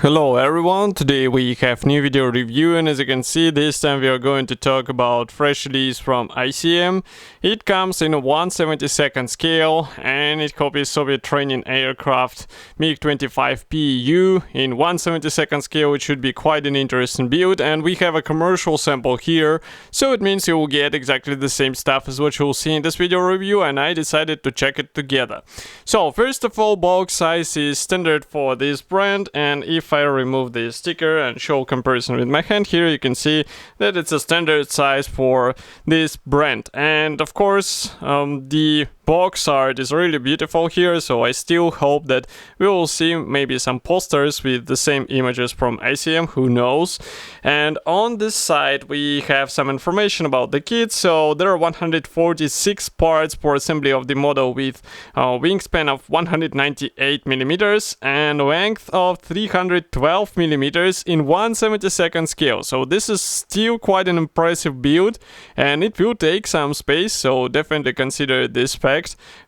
Hello everyone, today we have new video review, and as you can see, this time we are going to talk about fresh release from ICM. It comes in a 1/72nd scale and it copies Soviet training aircraft MiG-25PU in 1/72nd scale. It should be quite an interesting build, and we have a commercial sample here, so it means you will get exactly the same stuff as what you'll see in this video review, and I decided to check it together. So first of all, box size is standard for this brand, and if I remove the sticker and show comparison with my hand here, you can see that it's a standard size for this brand. And of course, the box art is really beautiful here, so I still hope that we will see maybe some posters with the same images from ICM, who knows. And on this side we have some information about the kit. So there are 146 parts for assembly of the model with a wingspan of 198 millimeters and length of 312 millimeters in 1/72nd scale. So this is still quite an impressive build, and it will take some space, so definitely consider this fact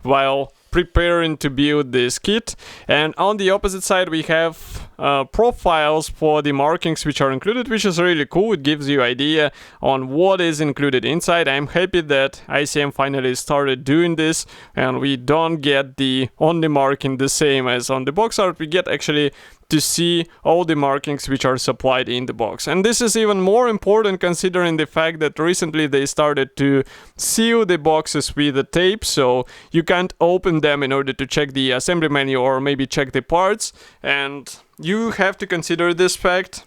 while preparing to build this kit. And on the opposite side we have profiles for the markings which are included, which is really cool. It gives you idea on what is included inside. I'm happy that ICM finally started doing this, and we don't get the only marking the same as on the box art. We get actually to see all the markings which are supplied in the box. And this is even more important considering the fact that recently they started to seal the boxes with the tape, so you can't open them in order to check the assembly manual or maybe check the parts, and you have to consider this fact.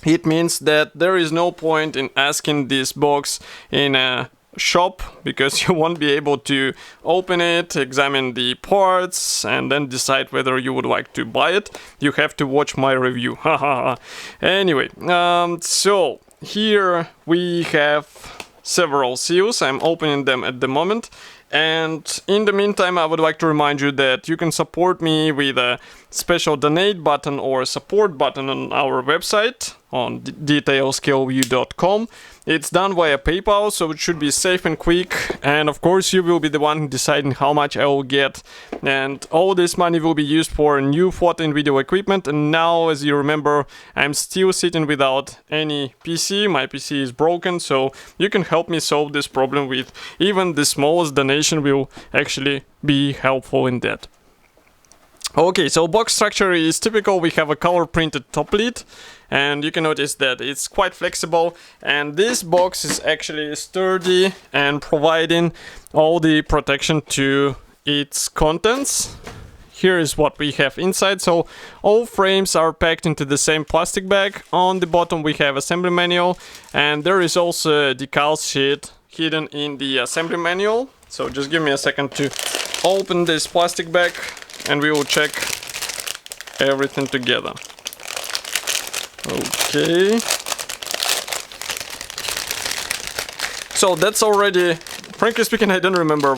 It means that there is no point in asking this box in a shop, because you won't be able to open it, examine the parts, and then decide whether you would like to buy it. You have to watch my review. Anyway, so here we have several seals. I'm opening them at the moment. And in the meantime, I would like to remind you that you can support me with a special donate button or support button on our website on DetailScaleView.com. It's done via PayPal, so it should be safe and quick. And of course, you will be the one deciding how much I will get. And all this money will be used for new photo and video equipment. And now, as you remember, I'm still sitting without any PC. My PC is broken, so you can help me solve this problem with even the smallest donation will actually be helpful in that. Okay, so box structure is typical. We have a color printed top lid, and you can notice that it's quite flexible, and this box is actually sturdy and providing all the protection to its contents. Here is what we have inside. So all frames are packed into the same plastic bag. On the bottom we have assembly manual, and there is also a Decals sheet hidden in the assembly manual. So just give me a second to open this plastic bag and we will check everything together. Okay. So that's already, frankly speaking, I don't remember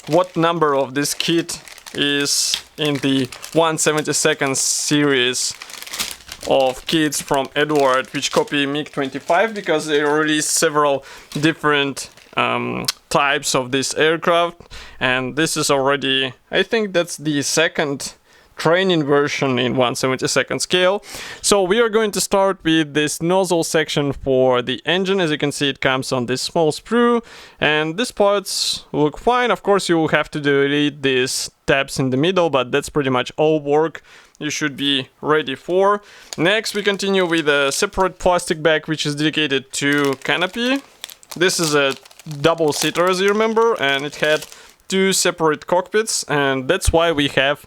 what number of this kit is in the 1/72nd series of kits from Edward, which copy MiG-25, because they released several different types of this aircraft, and this is already, I think that's the second training version in 1/72nd scale. So we are going to start with this nozzle section for the engine. As you can see, it comes on this small sprue, and these parts look fine. Of course, you will have to delete these tabs in the middle, but that's pretty much all work you should be ready for. Next, we continue with a separate plastic bag which is dedicated to canopy. This is a double-seater, as you remember, and it had two separate cockpits, and that's why we have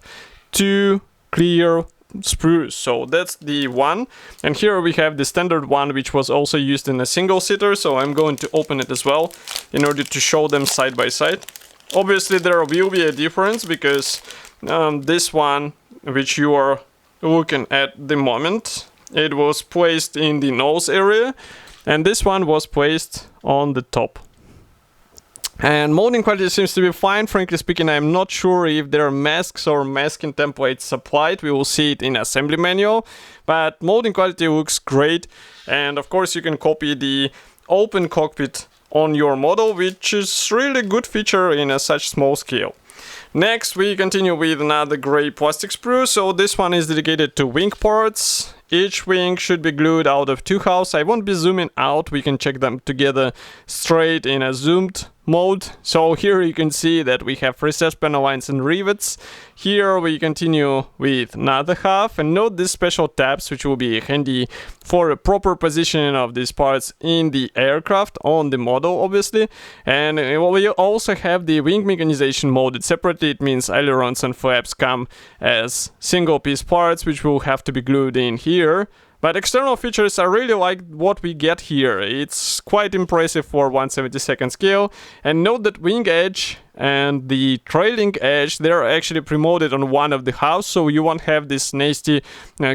two clear sprues. So that's the one, and here we have the standard one, which was also used in a single-seater, so I'm going to open it as well in order to show them side by side. Obviously there will be a difference, because this one, which you are looking at the moment, it was placed in the nose area, and this one was placed on the top. And molding quality seems to be fine. Frankly speaking, I'm not sure if there are masks or masking templates supplied. We will see it in assembly manual, but molding quality looks great. And of course you can copy the open cockpit on your model, which is really good feature in a such small scale. Next, we continue with another gray plastic sprue. So this one is dedicated to wing parts. Each wing should be glued out of 2 halves. I won't be zooming out. We can check them together straight in a zoomed mode. So here you can see that we have recessed panel lines and rivets. Here we continue with another half, and note these special tabs, which will be handy for a proper positioning of these parts in the aircraft, on the model obviously. And we also have the wing mechanization molded separately. It means ailerons and flaps come as single piece parts, which will have to be glued in here. But external features, I really like what we get here. It's quite impressive for 1/72nd scale. And note that wing edge and the trailing edge, they're actually pre-molded on one of the halves, so you won't have these nasty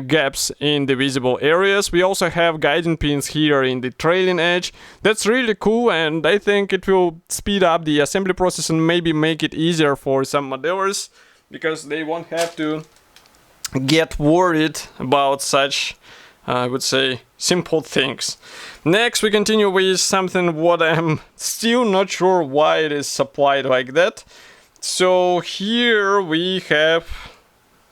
gaps in the visible areas. We also have guiding pins here in the trailing edge. That's really cool, and I think it will speed up the assembly process and maybe make it easier for some modelers, because they won't have to get worried about such, I would say, simple things. Next, we continue with something what I'm still not sure why it is supplied like that. So here we have,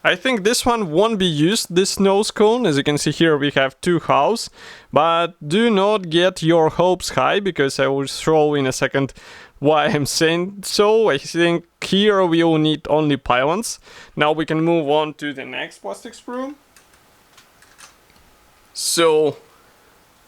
I think this one won't be used, this nose cone. As you can see here, we have 2 halves, but do not get your hopes high, because I will show in a second why I'm saying so. I think here we will need only pylons. Now we can move on to the next plastic sprue. So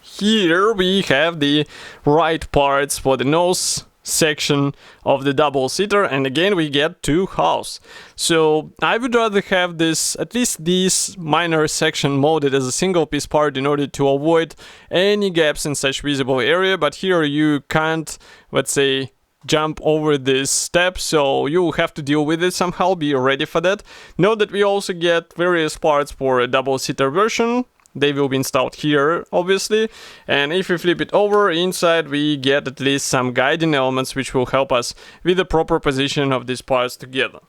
here we have the right parts for the nose section of the double-seater, and again we get 2 halves. So I would rather have this, at least this minor section, molded as a single piece part in order to avoid any gaps in such visible area, but here you can't, let's say, jump over this step, so you have to deal with it somehow. Be ready for that. Note that we also get various parts for a double-seater version. They will be installed here, obviously, and if we flip it over, inside we get at least some guiding elements which will help us with the proper position of these parts together.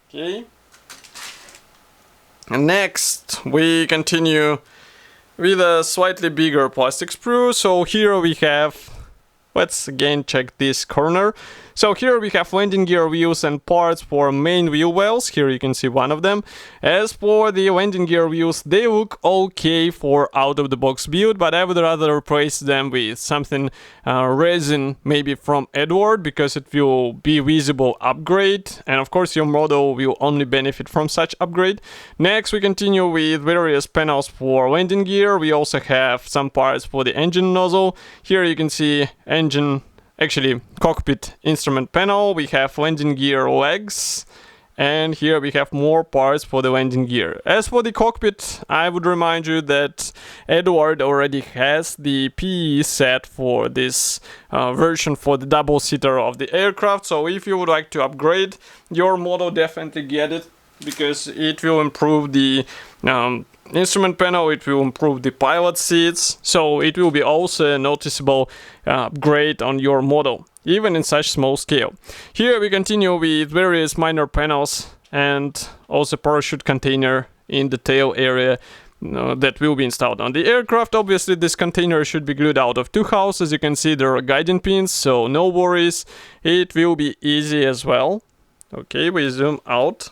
Okay. And next we continue with a slightly bigger plastic sprue. So here we have, let's again check this corner. So here we have landing gear wheels and parts for main wheel wells. Here you can see one of them. As for the landing gear wheels, they look okay for out-of-the-box build, but I would rather replace them with something resin, maybe from Edward, because it will be visible upgrade, and of course your model will only benefit from such upgrade. Next we continue with various panels for landing gear. We also have some parts for the engine nozzle. Here you can see engine, actually cockpit instrument panel. We have landing gear legs, and here we have more parts for the landing gear. As for the cockpit, I would remind you that Edward already has the PE set for this version for the double-seater of the aircraft, so if you would like to upgrade your model, definitely get it, because it will improve the instrument panel, it will improve the pilot seats, so it will be also a noticeable upgrade on your model, even in such small scale. Here we continue with various minor panels and also parachute container in the tail area that will be installed on the aircraft. Obviously this container should be glued out of 2 halves. As you can see, there are guiding pins, so no worries, it will be easy as well. Okay, we zoom out.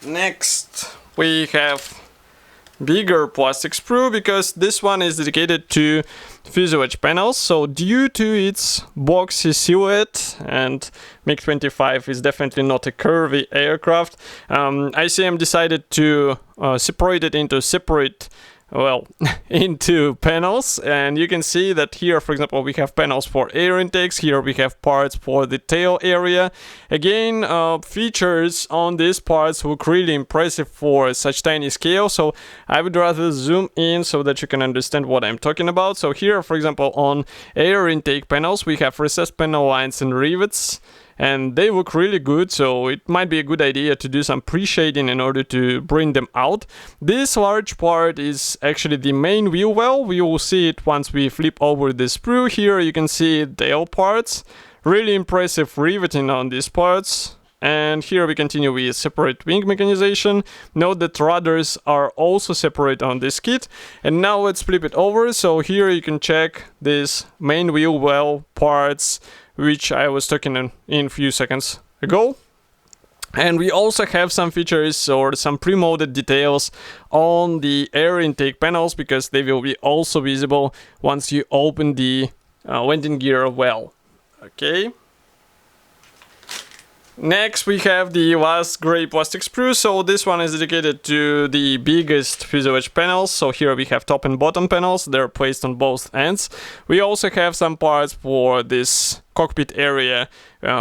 Next we have bigger plastic sprue, because this one is dedicated to fuselage panels. So due to its boxy silhouette, and MiG-25 is definitely not a curvy aircraft, ICM decided to separate it into separate, well, into panels. And you can see that here, for example, we have panels for air intakes. Here we have parts for the tail area. Again, features on these parts look really impressive for such tiny scale, so I would rather zoom in so that you can understand what I'm talking about. So here, for example, on air intake panels, we have recessed panel lines and rivets, and they look really good, so it might be a good idea to do some pre-shading in order to bring them out. This large part is actually the main wheel well. We will see it once we flip over the sprue. Here you can see tail parts, really impressive riveting on these parts. And here we continue with separate wing mechanization. Note that rudders are also separate on this kit. And now let's flip it over. So here you can check these main wheel well parts, which I was talking in a few seconds ago. And we also have some features or some pre-molded details on the air intake panels, because they will be also visible once you open the landing gear well. Okay. Next we have the last gray plastic sprue. So this one is dedicated to the biggest fuselage panels. So here we have top and bottom panels. They're placed on both ends. We also have some parts for this cockpit area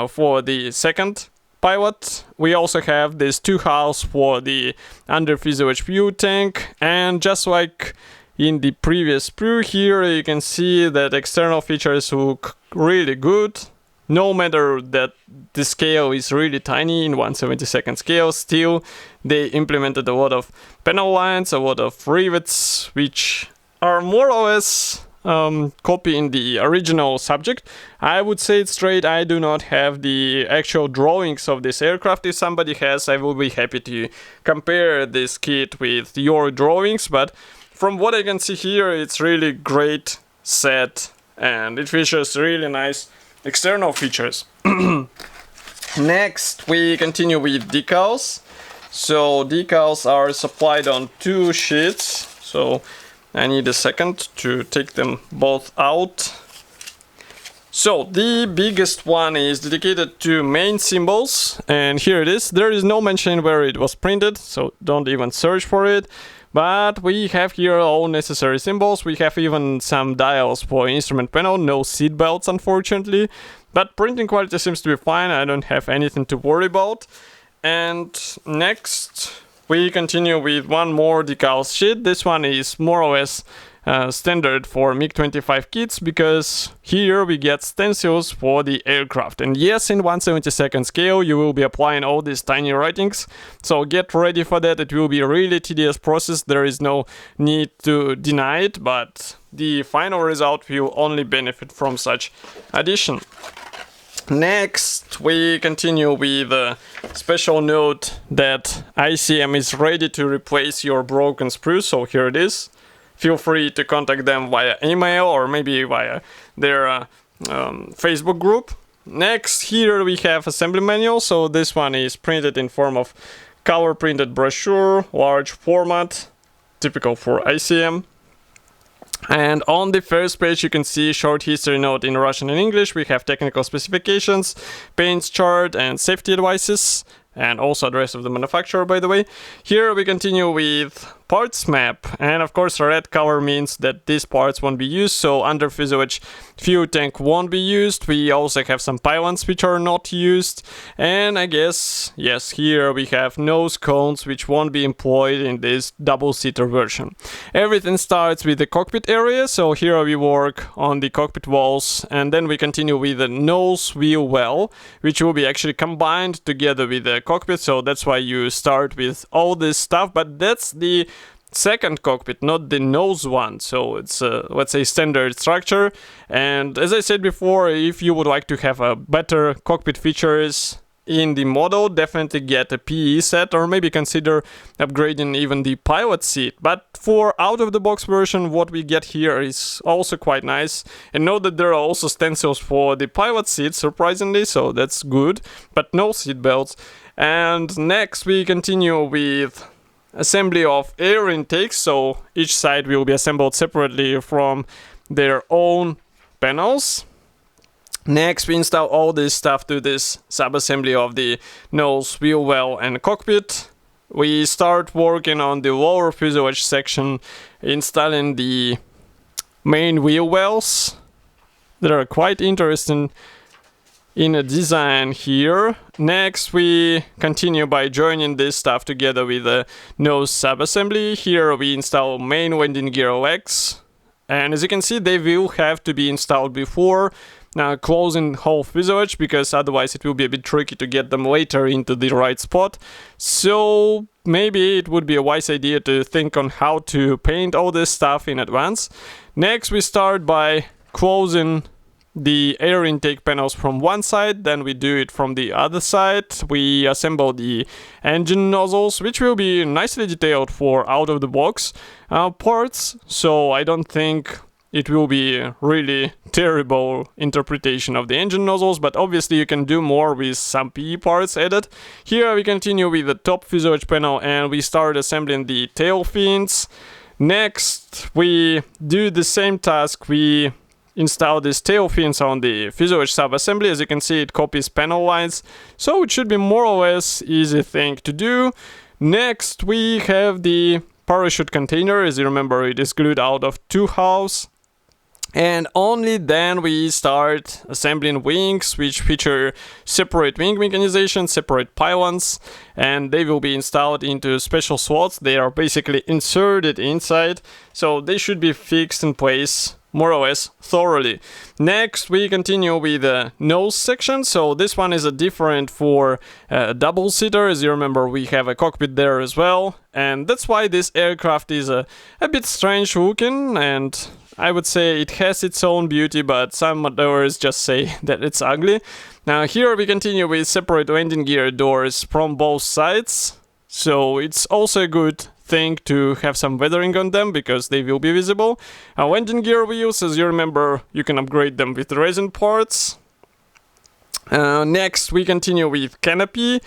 for the second pilot. We also have these two hulls for the under fuselage view tank, and just like in the previous sprue, here you can see that external features look really good. No matter that the scale is really tiny in 1/72 scale, still they implemented a lot of panel lines, a lot of rivets, which are more or less copying the original subject. I would say it straight, I do not have the actual drawings of this aircraft. If somebody has, I will be happy to compare this kit with your drawings, but from what I can see here, it's really great set and it features really nice external features. Next we continue with decals. So decals are supplied on two sheets, so I need a second to take them both out. So the biggest one is dedicated to main symbols, and here it is. There is no mention where it was printed, so don't even search for it. But we have here all necessary symbols. We have even some dials for instrument panel, no seat belts unfortunately. But printing quality seems to be fine, I don't have anything to worry about. And next we continue with one more decals sheet. This one is more or less standard for MiG-25 kits, because here we get stencils for the aircraft. And yes, in 1/72 scale you will be applying all these tiny writings, so get ready for that. It will be a really tedious process, there is no need to deny it, but the final result will only benefit from such addition. Next we continue with a special note that ICM is ready to replace your broken sprue, so here it is. Feel free to contact them via email or maybe via their Facebook group. Next, here we have assembly manual. So this one is printed in form of color printed brochure, large format, typical for ICM. And on the first page you can see short history note in Russian and English. We have technical specifications, paints chart and safety advices, and also address of the manufacturer, by the way. Here we continue with parts map, and of course red color means that these parts won't be used, so under fuselage fuel tank won't be used. We also have some pylons which are not used, and I guess, yes, here we have nose cones which won't be employed in this double-seater version. Everything starts with the cockpit area, so here we work on the cockpit walls, and then we continue with the nose wheel well, which will be actually combined together with the cockpit, so that's why you start with all this stuff, but that's the second cockpit, not the nose one, so it's let's say standard structure. And as I said before, if you would like to have a better cockpit features in the model, definitely get a PE set, or maybe consider upgrading even the pilot seat. But for out of the box version, what we get here is also quite nice. And note that there are also stencils for the pilot seat, surprisingly, so that's good, but no seat belts. And next we continue with assembly of air intakes, so each side will be assembled separately from their own panels. Next we install all this stuff to this sub-assembly of the nose, wheel well and cockpit. We start working on the lower fuselage section, installing the main wheel wells. They are quite interesting in a design here. Next we continue by joining this stuff together with the nose sub-assembly. Here we install main landing gear legs, and as you can see they will have to be installed before closing whole fuselage, because otherwise it will be a bit tricky to get them later into the right spot. So maybe it would be a wise idea to think on how to paint all this stuff in advance. Next we start by closing the air intake panels from one side, then we do it from the other side. We assemble the engine nozzles, which will be nicely detailed for out of the box parts, so I don't think it will be a really terrible interpretation of the engine nozzles, but obviously you can do more with some PE parts added. Here we continue with the top fuselage panel and we start assembling the tail fins. Next we do the same task, we install these tail fins on the fuselage sub-assembly. As you can see, it copies panel lines, so it should be more or less easy thing to do. Next we have the parachute container. As you remember, it is glued out of 2 halves. And only then we start assembling wings, which feature separate wing mechanization, separate pylons, and they will be installed into special slots. They are basically inserted inside, so they should be fixed in place more or less thoroughly. Next we continue with the nose section. So this one is a different for a double-seater. As you remember, we have a cockpit there as well, and that's why this aircraft is a bit strange looking, and I would say it has its own beauty, but some others just say that it's ugly. Now here we continue with separate landing gear doors from both sides, so it's also a good thing to have some weathering on them because they will be visible. Landing gear wheels, as you remember, you can upgrade them with resin parts. Next we continue with canopy,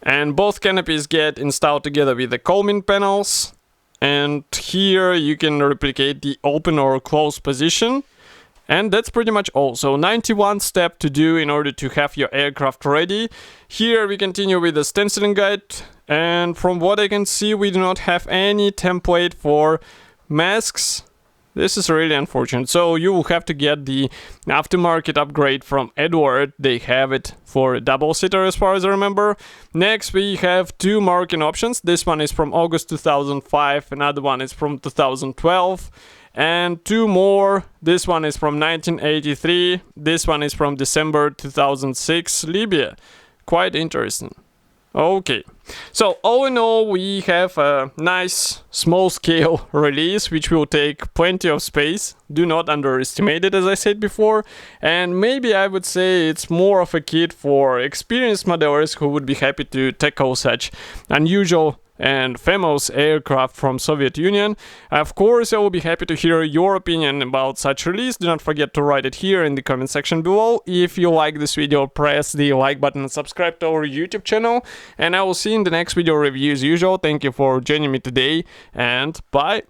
and both canopies get installed together with the combing panels. And here you can replicate the open or closed position. And that's pretty much all. So 91 steps to do in order to have your aircraft ready. Here we continue with the stenciling guide. And from what I can see, we do not have any template for masks. This is really unfortunate. So you will have to get the aftermarket upgrade from Edward. They have it for a double-seater as far as I remember. Next we have 2 marking options. This one is from August 2005, another one is from 2012. And 2 more. This one is from 1983. This one is from December 2006, Libya. Quite interesting. Okay, so all in all we have a nice small scale release which will take plenty of space. Do not underestimate it, as I said before, and maybe I would say it's more of a kit for experienced modelers who would be happy to tackle such unusual and famous aircraft from Soviet Union. Of course, I will be happy to hear your opinion about such release. Do not forget to write it here in the comment section below. If you like this video, press the like button and subscribe to our YouTube channel. And I will see you in the next video review as usual. Thank you for joining me today, and bye!